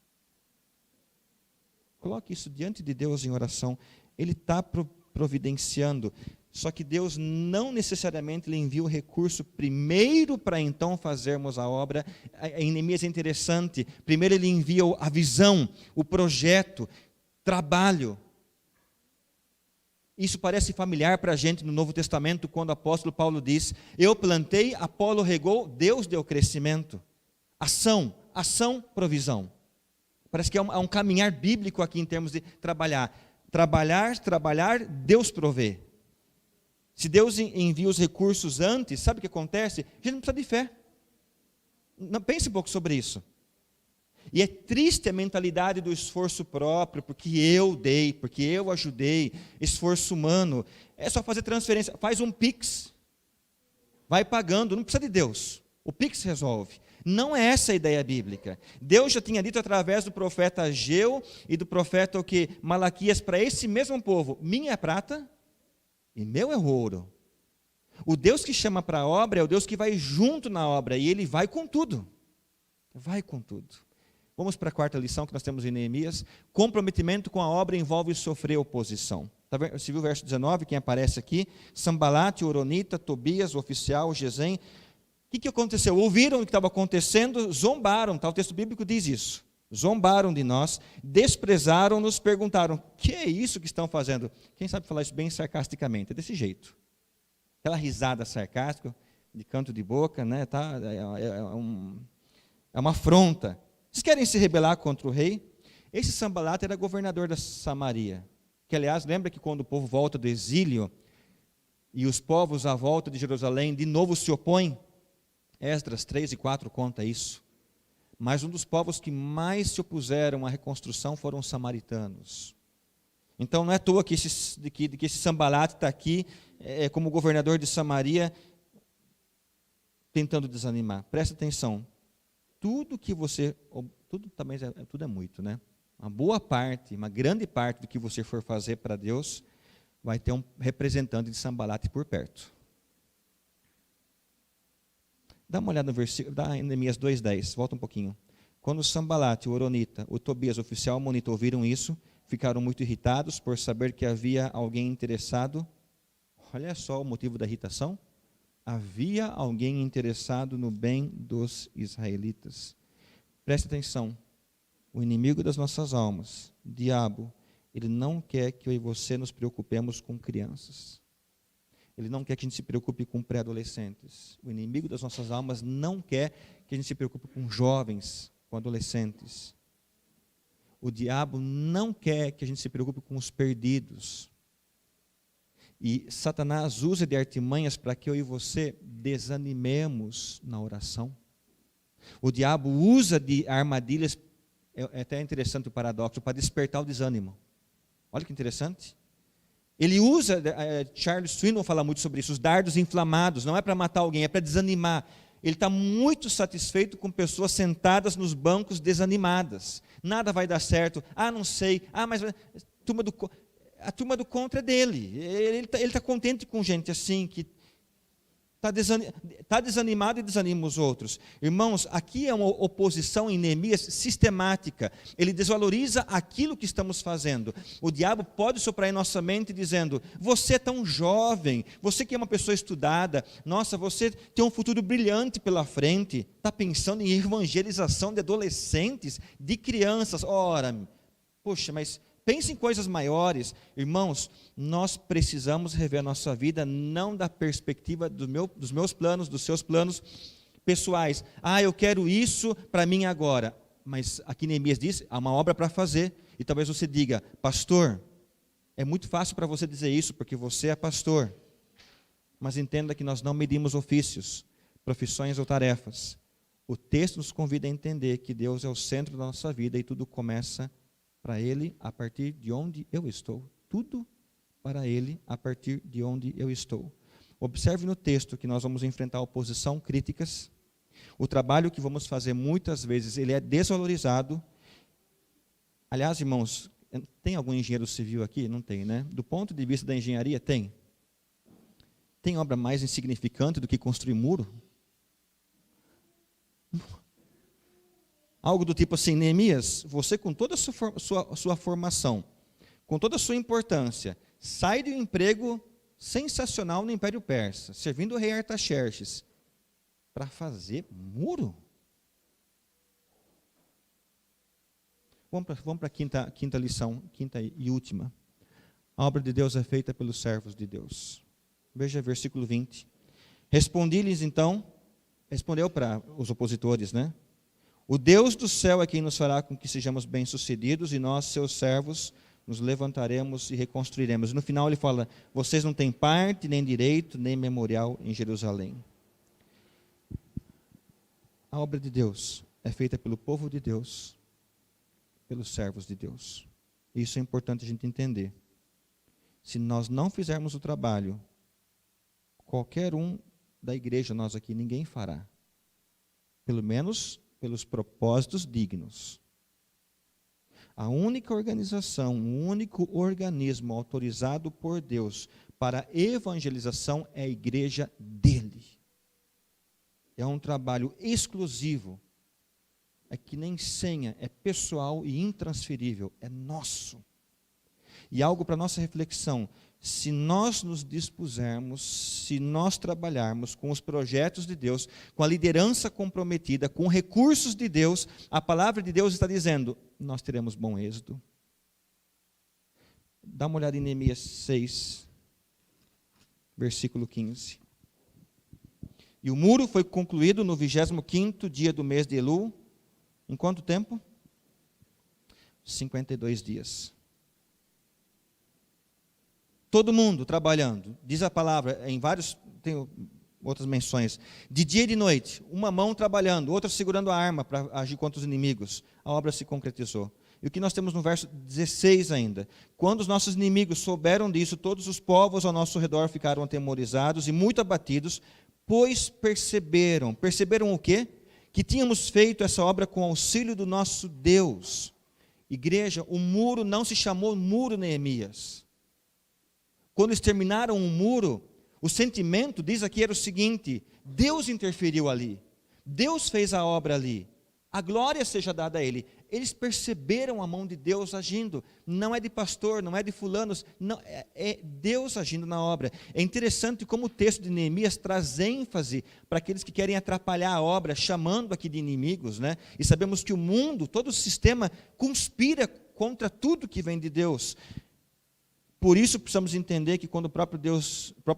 Coloque isso diante de Deus em oração. Ele está providenciando. Só que Deus não necessariamente lhe envia o recurso primeiro para então fazermos a obra. Em Neemias é interessante. Primeiro ele envia a visão, o projeto, trabalho. Isso parece familiar para a gente no Novo Testamento, quando o apóstolo Paulo diz, eu plantei, Apolo regou, Deus deu crescimento. Ação, provisão. Parece que é um caminhar bíblico aqui em termos de trabalhar. Trabalhar, Deus provê. Se Deus envia os recursos antes, sabe o que acontece? A gente não precisa de fé. Pense um pouco sobre isso. E é triste a mentalidade do esforço próprio, porque eu dei, porque eu ajudei, esforço humano. É só fazer transferência, faz um Pix, vai pagando, não precisa de Deus. O Pix resolve. Não é essa a ideia bíblica. Deus já tinha dito através do profeta Ageu e do profeta Malaquias para esse mesmo povo, minha é prata e meu é ouro. O Deus que chama para a obra é o Deus que vai junto na obra, e Ele vai com tudo. Vai com tudo. Vamos para a quarta lição que nós temos em Neemias. Comprometimento com a obra envolve sofrer oposição. Tá vendo? Você viu o verso 19, quem aparece aqui? Sambalate, Oronita, Tobias, o oficial, Gesem. O que aconteceu? Ouviram o que estava acontecendo, zombaram, tá? O texto bíblico diz isso. Zombaram de nós, desprezaram-nos, perguntaram, o que é isso que estão fazendo? Quem sabe falar isso bem sarcasticamente? É desse jeito. Aquela risada sarcástica, de canto de boca, né? Tá? É uma afronta. Vocês querem se rebelar contra o rei? Esse Sambalate era governador da Samaria. Que, aliás, lembra que quando o povo volta do exílio, e os povos à volta de Jerusalém de novo se opõem, Esdras 3 e 4 conta isso. Mas um dos povos que mais se opuseram à reconstrução foram os samaritanos. Então não é à toa que esse Sambalate está aqui como governador de Samaria, tentando desanimar. Presta atenção. Tudo é muito, né? Uma boa parte, uma grande parte do que você for fazer para Deus, vai ter um representante de Sambalate por perto. Dá uma olhada no versículo, dá em Neemias 2:10, volta um pouquinho. Quando o Sambalate, o Oronita, o Tobias, o oficial amonita, ouviram isso, ficaram muito irritados por saber que havia alguém interessado. Olha só o motivo da irritação. Havia alguém interessado no bem dos israelitas. Preste atenção. O inimigo das nossas almas, o diabo, ele não quer que eu e você nos preocupemos com crianças. Ele não quer que a gente se preocupe com pré-adolescentes. O inimigo das nossas almas não quer que a gente se preocupe com jovens, com adolescentes. O diabo não quer que a gente se preocupe com os perdidos. E Satanás usa de artimanhas para que eu e você desanimemos na oração. O diabo usa de armadilhas, é até interessante o paradoxo, para despertar o desânimo. Olha que interessante. Ele usa, Charles Swindoll fala muito sobre isso, os dardos inflamados, não é para matar alguém, é para desanimar. Ele está muito satisfeito com pessoas sentadas nos bancos desanimadas. Nada vai dar certo, não sei, mas a turma do contra é dele. Ele está contente com gente assim, que está desanimado e desanima os outros. Irmãos, aqui é uma oposição em Neemias sistemática. Ele desvaloriza aquilo que estamos fazendo. O diabo pode soprar em nossa mente dizendo, você é tão jovem, você que é uma pessoa estudada, nossa, você tem um futuro brilhante pela frente, está pensando em evangelização de adolescentes, de crianças. Ora, poxa, mas pense em coisas maiores. Irmãos, nós precisamos rever a nossa vida, não da perspectiva dos meus planos, dos seus planos pessoais. Eu quero isso para mim agora. Mas aqui Neemias diz, há uma obra para fazer. E talvez você diga, pastor, é muito fácil para você dizer isso, porque você é pastor. Mas entenda que nós não medimos ofícios, profissões ou tarefas. O texto nos convida a entender que Deus é o centro da nossa vida e tudo começa para Ele a partir de onde eu estou. Tudo para Ele a partir de onde eu estou. Observe no texto que nós vamos enfrentar oposição, críticas. O trabalho que vamos fazer muitas vezes, ele é desvalorizado. Aliás, irmãos, tem algum engenheiro civil aqui? Não tem, né? Do ponto de vista da engenharia, tem. Tem obra mais insignificante do que construir muro? Algo do tipo assim, Neemias, você com toda a sua formação, com toda a sua importância, sai de um emprego sensacional no Império Persa, servindo o rei Artaxerxes, para fazer muro? Vamos para a quinta lição, quinta e última. A obra de Deus é feita pelos servos de Deus. Veja versículo 20. Respondi-lhes então, respondeu para os opositores, né? O Deus do céu é quem nos fará com que sejamos bem-sucedidos e nós, seus servos, nos levantaremos e reconstruiremos. No final ele fala, vocês não têm parte, nem direito, nem memorial em Jerusalém. A obra de Deus é feita pelo povo de Deus, pelos servos de Deus. Isso é importante a gente entender. Se nós não fizermos o trabalho, qualquer um da igreja, nós aqui, ninguém fará. Pelo menos pelos propósitos dignos. A única organização, o único organismo autorizado por Deus para evangelização é a igreja dele. É um trabalho exclusivo. É que nem senha, é pessoal e intransferível, é nosso. E algo para nossa reflexão: se nós nos dispusermos, se nós trabalharmos com os projetos de Deus, com a liderança comprometida, com recursos de Deus, a palavra de Deus está dizendo, nós teremos bom êxito. Dá uma olhada em Neemias 6, versículo 15. E o muro foi concluído no 25º dia do mês de Elul. Em quanto tempo? 52 dias. Todo mundo trabalhando. Diz a palavra, em vários, tem outras menções. De dia e de noite, uma mão trabalhando, outra segurando a arma para agir contra os inimigos. A obra se concretizou. E o que nós temos no verso 16 ainda? Quando os nossos inimigos souberam disso, todos os povos ao nosso redor ficaram atemorizados e muito abatidos, pois perceberam. Perceberam o quê? Que tínhamos feito essa obra com auxílio do nosso Deus. Igreja, o muro não se chamou muro Neemias. Quando eles terminaram o muro, o sentimento, diz aqui, era o seguinte: Deus interferiu ali. Deus fez a obra ali. A glória seja dada a Ele. Eles perceberam a mão de Deus agindo. Não é de pastor, não é de fulanos, não, é Deus agindo na obra. É interessante como o texto de Neemias traz ênfase para aqueles que querem atrapalhar a obra, chamando aqui de inimigos, né? E sabemos que o mundo, todo o sistema, conspira contra tudo que vem de Deus. Por isso precisamos entender que quando o próprio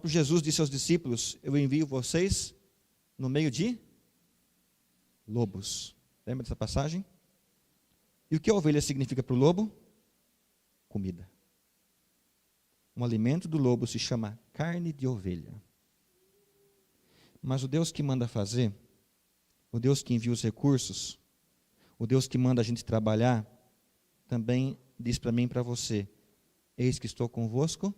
Jesus disse aos discípulos, eu envio vocês no meio de lobos. Lembra dessa passagem? E o que a ovelha significa para o lobo? Comida. Um alimento do lobo se chama carne de ovelha. Mas o Deus que manda fazer, o Deus que envia os recursos, o Deus que manda a gente trabalhar, também diz para mim e para você: eis que estou convosco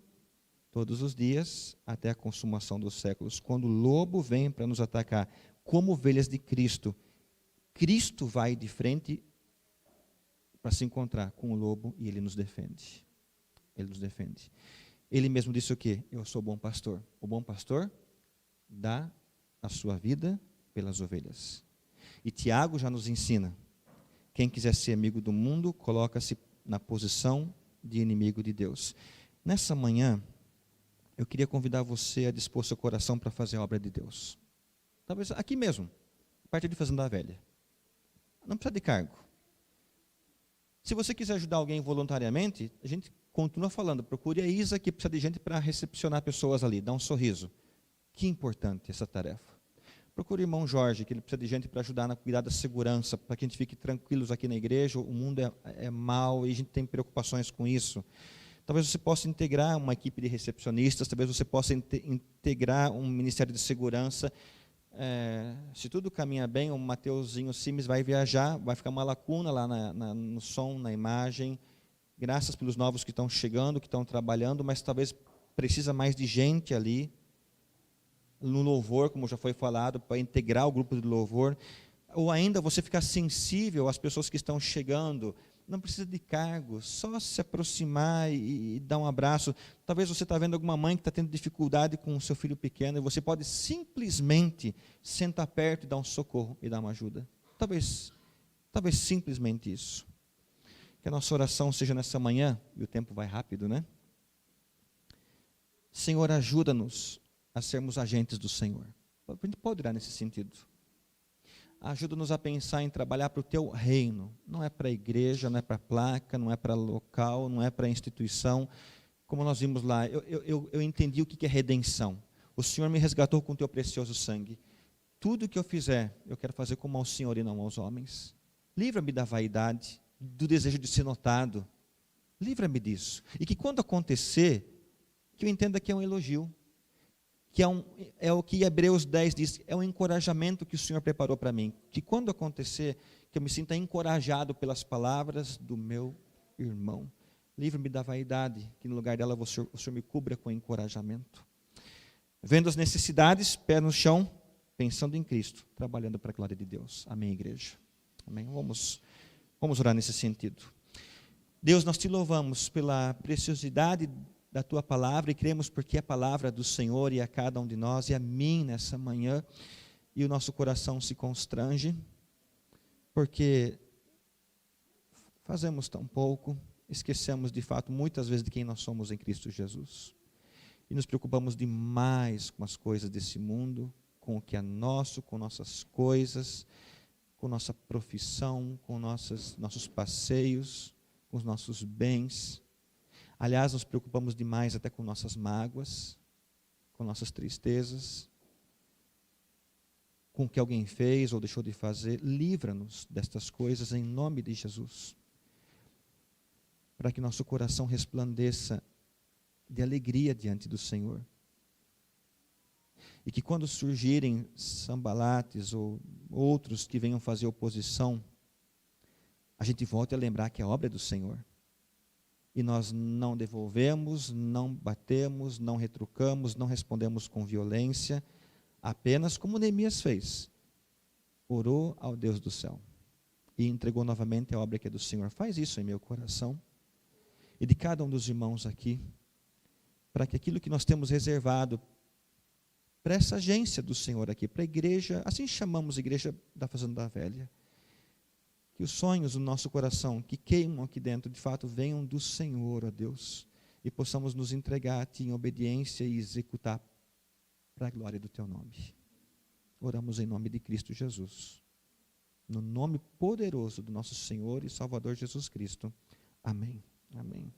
todos os dias, até a consumação dos séculos. Quando o lobo vem para nos atacar, como ovelhas de Cristo, Cristo vai de frente para se encontrar com o lobo e ele nos defende. Ele nos defende. Ele mesmo disse o quê? Eu sou o bom pastor. O bom pastor dá a sua vida pelas ovelhas. E Tiago já nos ensina: quem quiser ser amigo do mundo, coloca-se na posição de inimigo de Deus. Nessa manhã, eu queria convidar você a dispor seu coração para fazer a obra de Deus. Talvez aqui mesmo, a partir de Fazenda Velha. Não precisa de cargo. Se você quiser ajudar alguém voluntariamente, a gente continua falando, procure a Isa, que precisa de gente para recepcionar pessoas ali, dar um sorriso. Que importante essa tarefa. Procure o irmão Jorge, que ele precisa de gente para ajudar na cuidar da segurança, para que a gente fique tranquilos aqui na igreja. O mundo é mau e a gente tem preocupações com isso. Talvez você possa integrar uma equipe de recepcionistas, talvez você possa integrar um ministério de segurança. Se tudo caminha bem, o Mateuzinho Simes vai viajar, vai ficar uma lacuna lá no som, na imagem. Graças pelos novos que estão chegando, que estão trabalhando, mas talvez precisa mais de gente ali. No louvor, como já foi falado, para integrar o grupo de louvor. Ou ainda você ficar sensível às pessoas que estão chegando. Não precisa de cargo, só se aproximar e dar um abraço. Talvez você está vendo alguma mãe que está tendo dificuldade com o seu filho pequeno e você pode simplesmente sentar perto e dar um socorro e dar uma ajuda. Talvez simplesmente isso. Que a nossa oração seja nessa manhã, e o tempo vai rápido, né? Senhor, ajuda-nos a sermos agentes do Senhor. A gente pode orar nesse sentido. Ajuda-nos a pensar em trabalhar para o Teu reino. Não é para a igreja, não é para a placa, não é para local, não é para a instituição. Como nós vimos lá, eu entendi o que é redenção. O Senhor me resgatou com o Teu precioso sangue. Tudo que eu fizer, eu quero fazer como ao Senhor e não aos homens. Livra-me da vaidade, do desejo de ser notado. Livra-me disso. E que quando acontecer, que eu entenda que é um elogio. Que é o que Hebreus 10 diz, é um encorajamento que o Senhor preparou para mim. Que quando acontecer, que eu me sinta encorajado pelas palavras do meu irmão. Livre-me da vaidade, que no lugar dela o Senhor me cubra com encorajamento. Vendo as necessidades, pé no chão, pensando em Cristo, trabalhando para a glória de Deus. Amém, igreja? Amém? Vamos orar nesse sentido. Deus, nós te louvamos pela preciosidade da Tua palavra e cremos porque é a palavra do Senhor e a cada um de nós e a mim nessa manhã, e o nosso coração se constrange porque fazemos tão pouco esquecemos de fato muitas vezes de quem nós somos em Cristo Jesus. E nos preocupamos demais com as coisas desse mundo, com o que é nosso, com nossas coisas, com nossa profissão, com nossos passeios, com os nossos bens. Aliás, nos preocupamos demais até com nossas mágoas, com nossas tristezas, com o que alguém fez ou deixou de fazer. Livra-nos destas coisas em nome de Jesus, para que nosso coração resplandeça de alegria diante do Senhor. E que quando surgirem Sambalates ou outros que venham fazer oposição, a gente volte a lembrar que a obra é do Senhor. E nós não devolvemos, não batemos, não retrucamos, não respondemos com violência, apenas como Neemias fez. Orou ao Deus do céu e entregou novamente a obra que é do Senhor. Faz isso em meu coração e de cada um dos irmãos aqui, para que aquilo que nós temos reservado para essa agência do Senhor aqui, para a igreja, assim chamamos a igreja da Fazenda Velha, que os sonhos do nosso coração, que queimam aqui dentro, de fato venham do Senhor, ó Deus, e possamos nos entregar a Ti em obediência e executar para a glória do Teu nome. Oramos em nome de Cristo Jesus, no nome poderoso do nosso Senhor e Salvador Jesus Cristo. Amém. Amém.